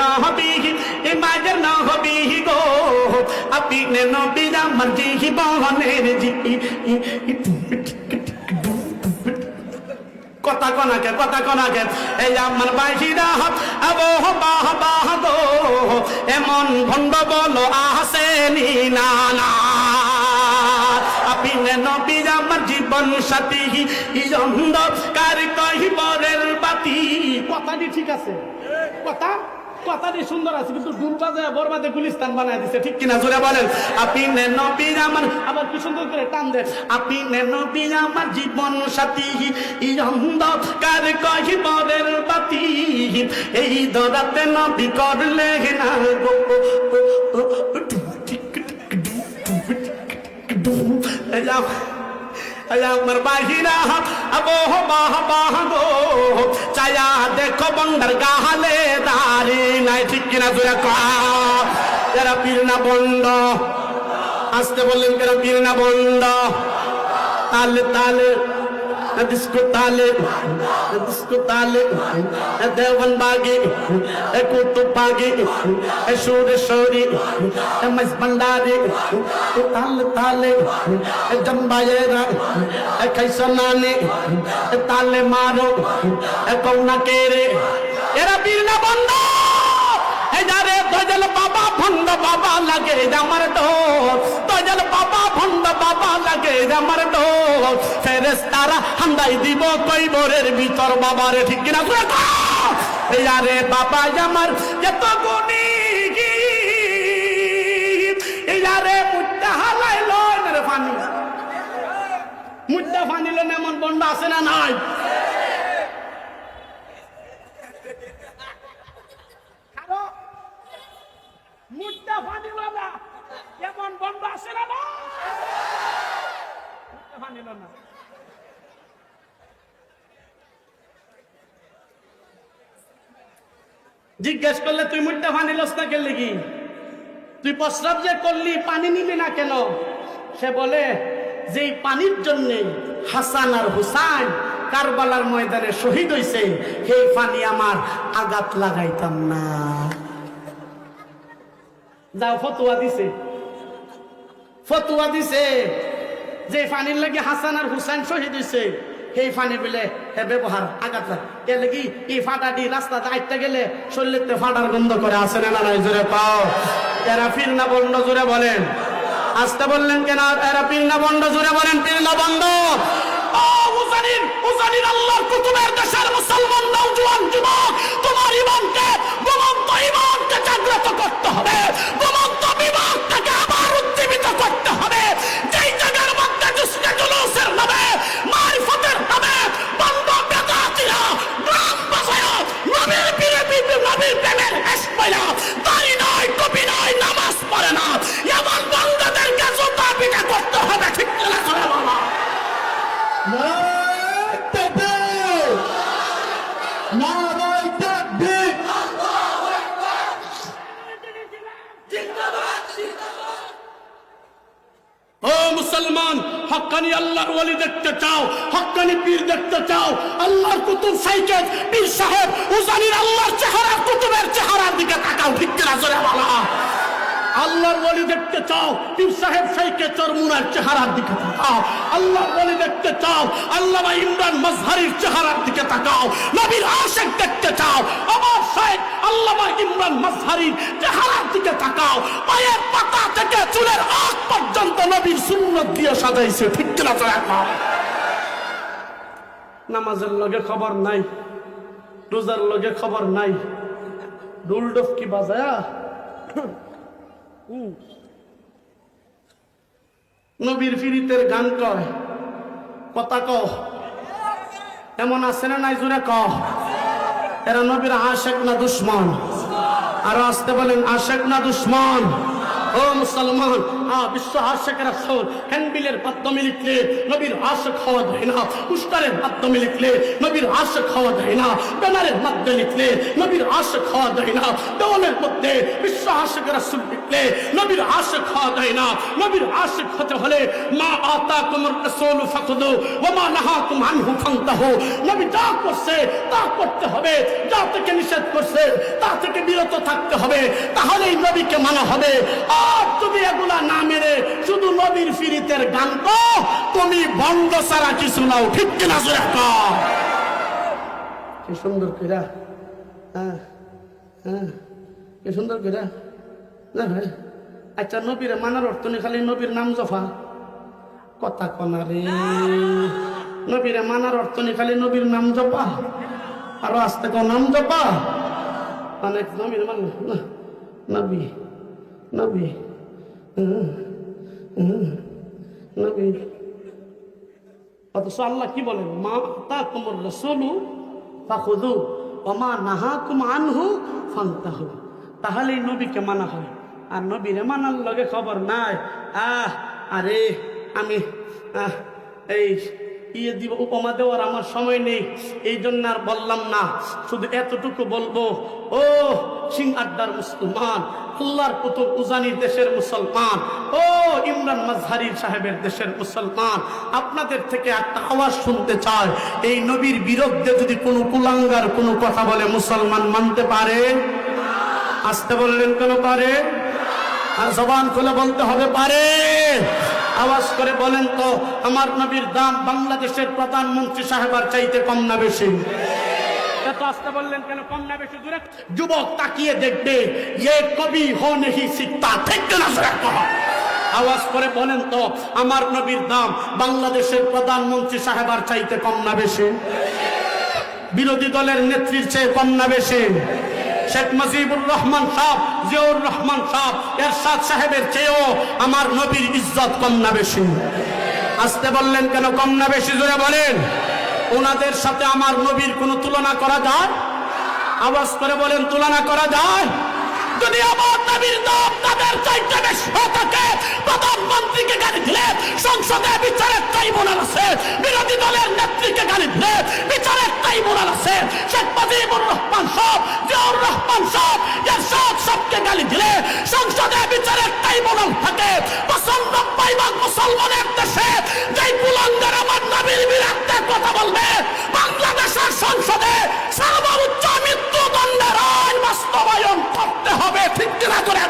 নবী মায়ের নবী গো আপনি নবী আমার জীবনের কথা কনাকে এই আমার বাহিরা আবহ বাহ বাহ গো এমন ভণ্ড বলো আসেনি না না আপনি নবী আমার জীবন সাথী অন্ধকার কহিবরের বাতি কথাটি ঠিক আছে কথাটি সুন্দর আছে কিন্তু ডুল বাজায় বরবাদে গুলিস্তান বানায় দিছে ঠিক কিনা জোরে বলেন আপনি নবী আমার আবার কি সুন্দর করে টান দেন আপনি নবী আমার জীবন সাথী অন্ধকার কহিবরের বাতি এই দরাতে নবী করলে না গো আমার বাহিরা আবহ বাহ বাহ গো চায়া দেখো বন্ডার গাহালে দাঁড়ি নাই ঠিক কিনা জোরে এরা পীর না বন্ড আসতে বললেন এরা পীর না বন্ড তালে তালে disco tale devan bagi kutu pagi shuri mas bandari tale jambayera kaisanani tale maro kauna kere era birna banda এজারে দজল বাবা ভন্ড বাবা লাগে আমার ঢোল দজল বাবা ভন্ড বাবা লাগে আমার ঢোল ফেরেশতারা হান্দাই দিব কইবরের ভিতর বাবারে ঠিক কিনা এজারে বাবা আমার এত গুণী এজারে মুদ্দা হালাইল রে পানি মুদ্দা ফানিল এমন বন্ড আছে না নাই মুদ্দা ফানিল না এমন বন্ধ আছে না মুদ্দা ফানিল না জিজ্ঞেস করলে তুই মুদ্দা ফানিলস না কেন লাগি তুই প্রস্রাব যে করলি পানি নিলি না কেন সে বলে যে পানির জন্য হাসান আর হুসাইন কারবালার ময়দানে শহীদ হইছে সেই পানি আমার আঘাত লাগাইতাম না যাও ফতুয়া দিছে যে ফানির লাগে হাসান আর হুসাইন শহীদ হইছে সেই ফানি বলে হে ব্যবহার আঘাত এ লাগি এই ফাটাটি রাস্তাতে আইতে গেলে শরীরতে ফাটার গন্ধ করে আসে না নাই জোরে পাও এরা পীর না বন্ড জোরে বলেন আসতে বললেন কেন এরা পীর না বন্ড জোরে বলেন পীর না বন্ড উজানির আল্লাহর কুতুবের দেশের মুসলমান নওজোয়ান যুবক তোমার ঈমানকে ঘুমন্ত ঈমানকে জাগ্রত করতে হবে ঘুমন্ত বিবেকটাকে আবার উজ্জীবিত করতে হবে যেই জায়গার মধ্যে জুলুসের নামে মারিফতের নামে বন্ধ বেদাতিরা গ্রাম বাসায় নবীর প্রেমের এসপাইলা দাড়ি নয় টুপি নয় নামাজ পড়ে না এমন বন্ধদেরকে জুতা পিটা করতে হবে ঠিক না বাবা মুসলমান হক্কানি আল্লাহর ওলি দেখতে চাও হক্কানি পীর দেখতে চাও আল্লাহর কুতুব সাইকেল পীর সাহেব উজানির আল্লাহর চেহারা কুতুবের চেহারার দিকে তাকাও ঠিক না জোরে বলো আল্লাহর ওলি দেখতে চাও পীর সাহেব সাইকে চরমুনার চেহারার দিকে তাকাও আল্লাহর ওলি দেখতে চাও আল্লামা ইমরান মাজহারির চেহারার দিকে তাকাও নবীর আশিক দেখতে চাও আমার শাইখ আল্লামা ইমরান মাজহারির চেহারার দিকে তাকাও পায়ের পাতা থেকে চুলের আগ পর্যন্ত নবীর সুন্নাত দিয়ে সাজাইছে ঠিক না জোরে নামাজের লগে খবর নাই রোজার লগে খবর নাই ডুলডফ কি বাজায়া নবীর ফিরিতের গান কয় কথা কও এমন আছে না নাই জোরে কও এরা নবীর আশিক না দুশমন আর আসতে বলেন আশিক না দুশমন ও মুসলমান, বিশ্ব আশিক রাসূল হ্যান্ডবিলের মাধ্যমে লিখলে নবীর আশিক হওয়া যায় না, পোস্টারের মাধ্যমে লিখলে নবীর আশিক হওয়া যায় না, ব্যানারের মাধ্যমে লিখলে নবীর আশিক হওয়া যায় না, দেওয়ালের মধ্যে বিশ্ব আশিক রাসূল লিখলে নবীর আশিক হওয়া যায় না। নবীর আশিক হতে হলে মা আতাকুমুর রাসূল ফাখুযু ওয়া মা নাহাকুম আনহু ফান্তাহু। নবী যা করছে তা করতে হবে, যা থেকে নিষেধ করছে তা থেকে বিরত থাকতে হবে, তাহলেই নবীকে মানা হবে। আর তুমি এগুলা না মেনে শুধু নবীর ফিরিতের গান তো তুমি বন্ধ ছাড়া কিছু নাও, ঠিক কিনা? কি সুন্দর কইরা, হ্যাঁ হ্যাঁ, কি সুন্দর কইরা না ভাই। আচ্ছা, নবীরে মানার অর্থ নেই খালি নবীর নাম জফা, কথা কনা রে। নবীরে মানার অর্থ নেই খালি নবীর নাম জপা, আরো আস্তে কো নাম জপা, অনেক নবীর মান নবী নবী নবী। অথচ আল্লাহ কি বলেন? মা আতাকুমুর রাসূলু ফাখুযু ওয়া মা নাহাকুম আনহু ফান্তাহু। তাহলেই নবীকে মানা হয়। আর নবীরে মানার লগে খবর নাই, আরে আমি এই দিব উপমা দেওয়ার আমার সময় নেই, এই জন্য আর বললাম না। শুধু এতটুকু বলবো, ও সিং আড্ডার মুসলমান, আল্লাহর কুতুব উজানির দেশের মুসলমান, ও ইমরান মাজহারি সাহেবের দেশের মুসলমান, আপনাদের থেকে একটা আওয়াজ শুনতে চাই। এই নবীর বিরুদ্ধে যদি কোনো কুলাঙ্গার কোনো কথা বলে মুসলমান মানতে পারে? আসতে বললেন কেন পারে? আর জবান খুলে বলতে হবে পারে। আওয়াজ করে বলেন তো, আমার নবীর দাম বাংলাদেশের প্রধানমন্ত্রী সাহেবার চাইতে কম না বেশি? এত আসতে বললেন কেন? কম না বেশি? দূরে যুবক তাকিয়ে দেখবে, ये कभी हो नहीं सकता, ঠিক না? আওয়াজ করে বলেন তো, আমার নবীর দাম বাংলাদেশের প্রধানমন্ত্রী সাহেবার চাইতে কম না বেশি? বিরোধী দলের নেত্রীর চেয়ে কম না বেশি? শেখ মুজিবুর রহমান সাহেব, জিয়াউর রহমান সাহেব, এরশাদ সাহেবের চেয়েও আমার নবীর ইজ্জত কম না বেশি? আসতে বললেন কেন? কম না বেশি জোরে বলেন। ওনাদের সাথে আমার নবীর কোনো তুলনা করা যায়? আওয়াজ করে বলেন, তুলনা করা যায়? যদি আমার নবীর দাম তাদের চাইতে বেশি থাকে, প্রধানমন্ত্রীকে গালি দিলে সংসদে বিচারের ট্রাইব্যুনাল আছে, বিরোধী দলের নেত্রীকে গালি দিলে বিচারের ট্রাইব্যুনাল আছে, শেখ মুজিবুর রহমান সাহেব, জিয়াউর রহমান সাহেব, এরশাদ সাহেবকে গালি দিলে সংসদে বিচারের ট্রাইব্যুনাল থাকে। 95% মুসলমানের দেশে যেই কুলাঙ্গার আমার নবীর বিরুদ্ধে কথা বলবে, বাংলাদেশের সংসদে সর্বোচ্চ মৃত্যুদণ্ডের আইন বাস্তবায়ন করতে হবে, ঠিক কিনা? করে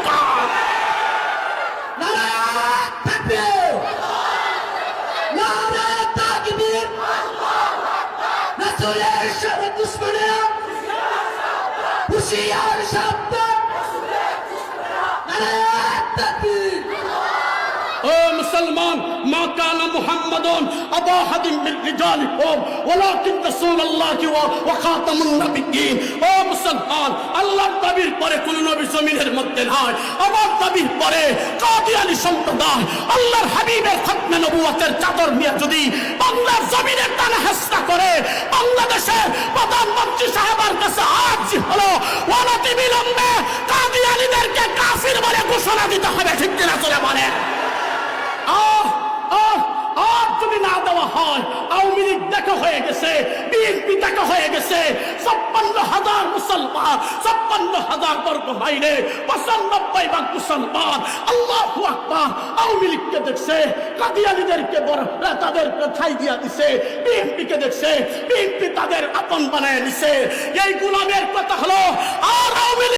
ও মুসলমান, মা কানা মুহাম্মাদুন আবা হাদিম মিন রিজালিকুম ওয়ালাকিন রাসূলুল্লাহি ওয়া খাতামুন নবিয়্যিন। ও মুসলমান, আল্লাহর নবীর পরে কোন নবী জমিনের মধ্যে নাই। আমার নবীর পরে কাদিয়ানী সম্প্রদায় আল্লাহর হাবিবের খতমে নবুয়তের চাদর নিয়ে যদি বাংলার জমিনে টানা হেসরা করে, বাংলাদেশের প্রধানমন্ত্রী সাহেবের কাছে আর্জি হলো অনতি বিলম্বে কাদিয়ানীদেরকে কাফির বলে ঘোষণা দিতে হবে, ঠিক কিনা? চলে বলে যদি না দেওয়া হয়, আওয়ামী লীগ দেখা হয়ে গেছে, বিএনপি দেখা হয়ে গেছে, 56,000 মুসলমান, 56,000 বর্গ মাইলে 95% মুসলমান আল্লাহু আকবার আওয়ামী লীগকে দেখছে, কাদিয়ানীদেরকে তাদেরকে ঠাই দিয়া দিছে, বিএনপিকে দেখছে, বিএনপি তাদের আপন বানায় নিছে। এই গোলামের কথা হলো আর আওয়ামী